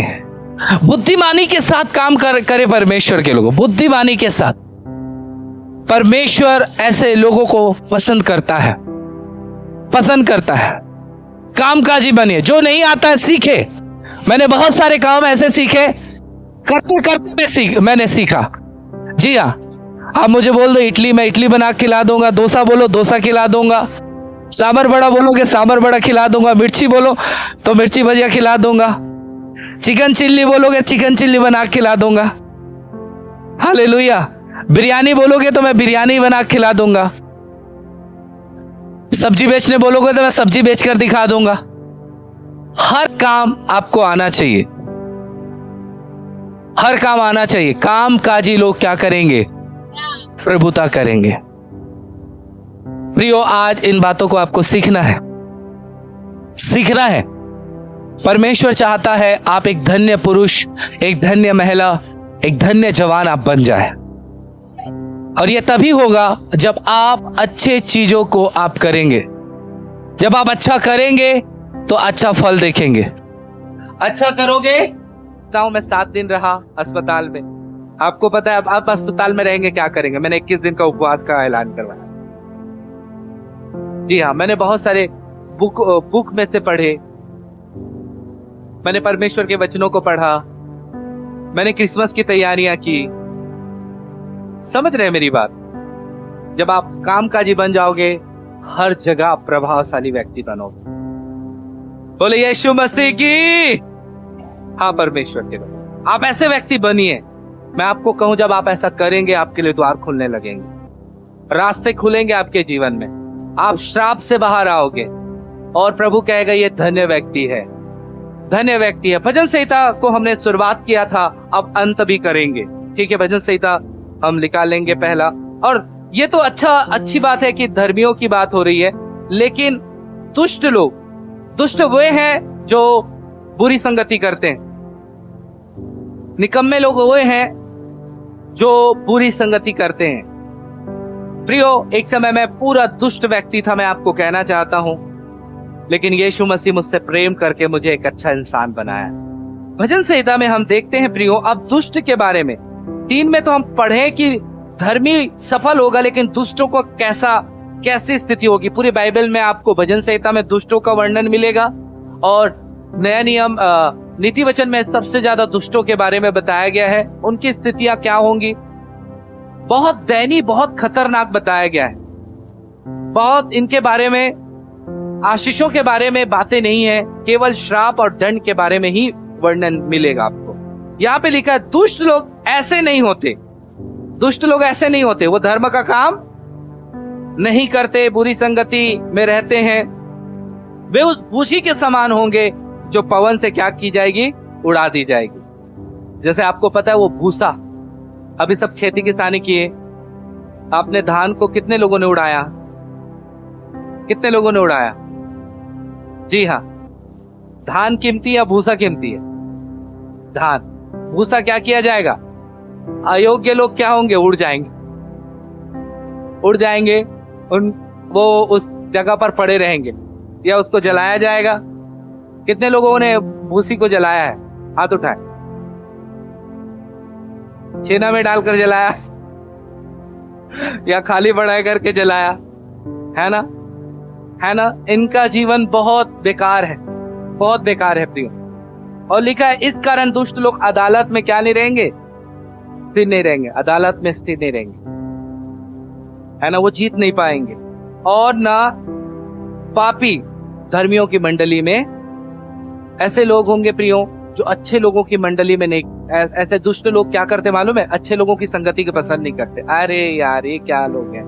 [SPEAKER 1] बुद्धिमानी के साथ काम करे परमेश्वर के लोगों, बुद्धिमानी के साथ। परमेश्वर ऐसे लोगों को पसंद करता है, पसंद करता है। कामकाजी बनिए। जो नहीं आता है सीखे। मैंने बहुत सारे काम ऐसे सीखे, करते करते मैंने सीखा। जी हाँ, आप मुझे बोल दो इडली, मैं इडली बना खिला दूंगा। डोसा बोलो, डोसा खिला दूंगा। सांभर बड़ा बोलोगे, सांभर बड़ा खिला दूंगा। मिर्ची बोलो तो मिर्ची भजिया खिला दूंगा। चिकन चिल्ली बोलोगे, चिकन चिल्ली बना खिला दूंगा। हालेलुया। बिरयानी बोलोगे तो मैं बिरयानी बना खिला दूंगा। सब्जी बेचने बोलोगे तो मैं सब्जी बेचकर दिखा दूंगा। हर काम आपको आना चाहिए, हर काम आना चाहिए। कामकाजी लोग क्या करेंगे? प्रभुता करेंगे। प्रियो, आज इन बातों को आपको सीखना है, सीखना है। परमेश्वर चाहता है आप एक धन्य पुरुष, एक धन्य महिला, एक धन्य जवान आप बन जाए। और यह तभी होगा जब आप अच्छे चीजों को आप करेंगे। जब आप अच्छा करेंगे तो अच्छा फल देखेंगे। अच्छा करोगे। मैं 7 दिन रहा अस्पताल में। आपको पता है आप अस्पताल में रहेंगे क्या करेंगे? मैंने 21 दिन का उपवास का ऐलान करवाया। जी हाँ, मैंने बहुत सारे बुक में से पढ़े, मैंने परमेश्वर के वचनों को पढ़ा, मैंने क्रिसमस की तैयारियां की। समझ रहे हैं मेरी बात? जब आप कामकाजी बन जाओगे, हर जगह आप प्रभावशाली व्यक्ति बनोगे। बोले यीशु मसीह की। हाँ, परमेश्वर के लोग, आप ऐसे व्यक्ति बनिए। मैं आपको कहूं, जब आप ऐसा करेंगे, आपके लिए द्वार खुलने लगेंगे, रास्ते खुलेंगे आपके जीवन में। आप श्राप से बाहर आओगे और प्रभु कहेगा ये धन्य व्यक्ति है, धन्य व्यक्ति है। भजन संहिता को हमने शुरुआत किया था, अब अंत भी करेंगे। ठीक है, भजन संहिता हम निकालेंगे पहला। और ये तो अच्छी बात है कि धर्मियों की बात हो रही है, लेकिन दुष्ट लोग, दुष्ट वे हैं जो बुरी संगति करते हैं। निकम्मे लोग वे हैं जो बुरी संगति करते हैं।
[SPEAKER 2] प्रियो, एक समय मैं पूरा दुष्ट व्यक्ति था, मैं आपको कहना चाहता हूं, लेकिन यीशु मसीह मुझसे प्रेम करके मुझे एक अच्छा इंसान बनाया। भजन संहिता में हम देखते हैं प्रियो, अब दुष्ट के बारे में 3 में तो हम पढ़े कि धर्मी सफल होगा, लेकिन दुष्टों को कैसी स्थिति होगी। पूरी बाइबल में आपको भजन संहिता में दुष्टों का वर्णन मिलेगा, और नया नियम नीति वचन में सबसे ज्यादा दुष्टों के बारे में बताया गया है। उनकी स्थितियां क्या होंगी, बहुत दयनीय, बहुत खतरनाक बताया गया है। बहुत इनके बारे में, आशीषों के बारे में बातें नहीं है, केवल श्राप और दंड के बारे में ही वर्णन मिलेगा आपको। यहाँ पे लिखा है दुष्ट लोग ऐसे नहीं होते, दुष्ट लोग ऐसे नहीं होते, वो धर्म का काम नहीं करते, बुरी संगति में रहते हैं, वे उस भूसी के समान होंगे जो पवन से क्या की जाएगी, उड़ा दी जाएगी। जैसे आपको पता है वो भूसा, अभी सब खेती किसानी किए, आपने धान को कितने लोगों ने उड़ाया, कितने लोगों ने उड़ाया? जी हाँ, धान कीमती या भूसा कीमती है? धान। भूसा क्या किया जाएगा? अयोग्य लोग क्या होंगे, उड़ जाएंगे, उड़ जाएंगे, वो उस जगह पर पड़े रहेंगे, या उसको जलाया जाएगा। कितने लोगों ने भूसी को जलाया है? हाथ उठाए। छेना में डालकर जलाया या खाली बढ़ा करके जलाया, है ना, है ना। इनका जीवन बहुत बेकार है, बहुत बेकार है प्रियो। और लिखा है इस कारण दुष्ट लोग अदालत में क्या नहीं रहेंगे, स्थिर नहीं रहेंगे, अदालत में स्थिर नहीं रहेंगे, है ना, वो जीत नहीं पाएंगे। और ना पापी धर्मियों की मंडली में ऐसे लोग होंगे प्रियो, जो अच्छे लोगों की मंडली में नहीं। ऐसे दुष्ट लोग क्या करते मालूम है? अच्छे लोगों की संगति के पसंद नहीं करते। अरे यार, ये क्या लोग हैं,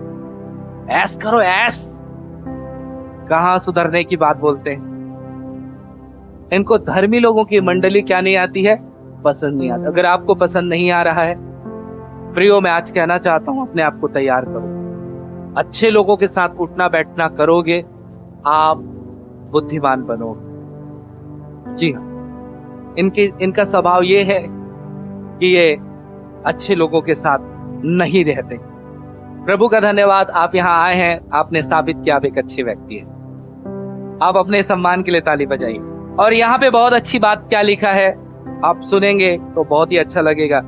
[SPEAKER 2] ऐस करो ऐस, कहां सुधरने की बात बोलते हैं। इनको धर्मी लोगों की मंडली क्या नहीं आती है, पसंद नहीं आती। अगर आपको पसंद नहीं आ रहा है प्रियो, मैं आज कहना चाहता हूं, अपने आप को तैयार करो। अच्छे लोगों के साथ उठना बैठना करोगे, आप बुद्धिमान बनोगे। जी हाँ, इनका स्वभाव ये है कि ये अच्छे लोगों के साथ नहीं रहते। प्रभु का धन्यवाद, आप यहाँ आए हैं, आपने साबित किया आप एक अच्छे व्यक्ति हैं। आप अपने सम्मान के लिए ताली बजाइए। और यहाँ पे बहुत अच्छी बात क्या लिखा है, आप सुनेंगे तो बहुत ही अच्छा लगेगा,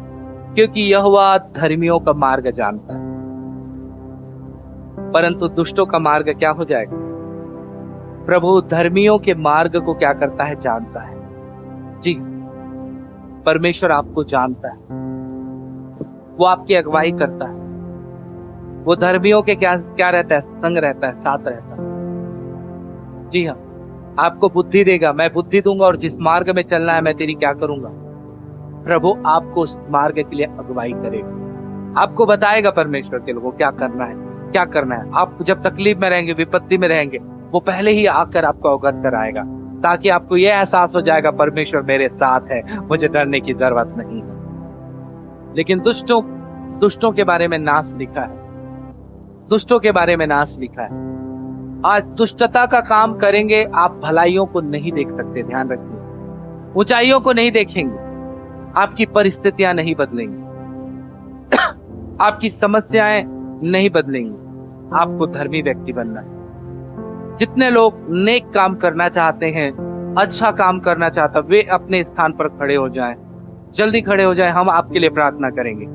[SPEAKER 2] क्योंकि यहोवा धर्मियों का मार्ग जानता है, परंतु दुष्टों का मार्ग क्या हो जाएगा। प्रभु धर्मियों के मार्ग को क्या करता है, जानता है। जी, परमेश्वर आपको जानता है, वो आपकी अगुवाई करता है, वो धर्मियों के क्या रहता है, संग रहता है, साथ रहता है। जी हाँ, आपको बुद्धि देगा, मैं बुद्धि दूंगा, और जिस मार्ग में चलना है मैं तेरी क्या करूंगा, प्रभु आपको उस मार्ग के लिए अगुवाई करेगा, आपको बताएगा परमेश्वर के लोगों क्या करना है, क्या करना है। आप जब तकलीफ में रहेंगे, विपत्ति में रहेंगे, वो पहले ही आकर आपको अवगत कराएगा, ताकि आपको यह एहसास हो जाएगा परमेश्वर मेरे साथ है, मुझे डरने की जरूरत नहीं है। लेकिन दुष्टों के बारे में नाश लिखा है, दुष्टों के बारे में नाश लिखा है। आज दुष्टता का काम करेंगे, आप भलाइयों को नहीं देख सकते, ध्यान रखिए, ऊंचाइयों को नहीं देखेंगे, आपकी परिस्थितियां नहीं बदलेंगी, आपकी समस्याएं नहीं बदलेंगी। आपको धर्मी व्यक्ति बनना है। जितने लोग नेक काम करना चाहते हैं, अच्छा काम करना चाहता, वे अपने स्थान पर खड़े हो जाएं, जल्दी खड़े हो जाएं, हम आपके लिए प्रार्थना करेंगे।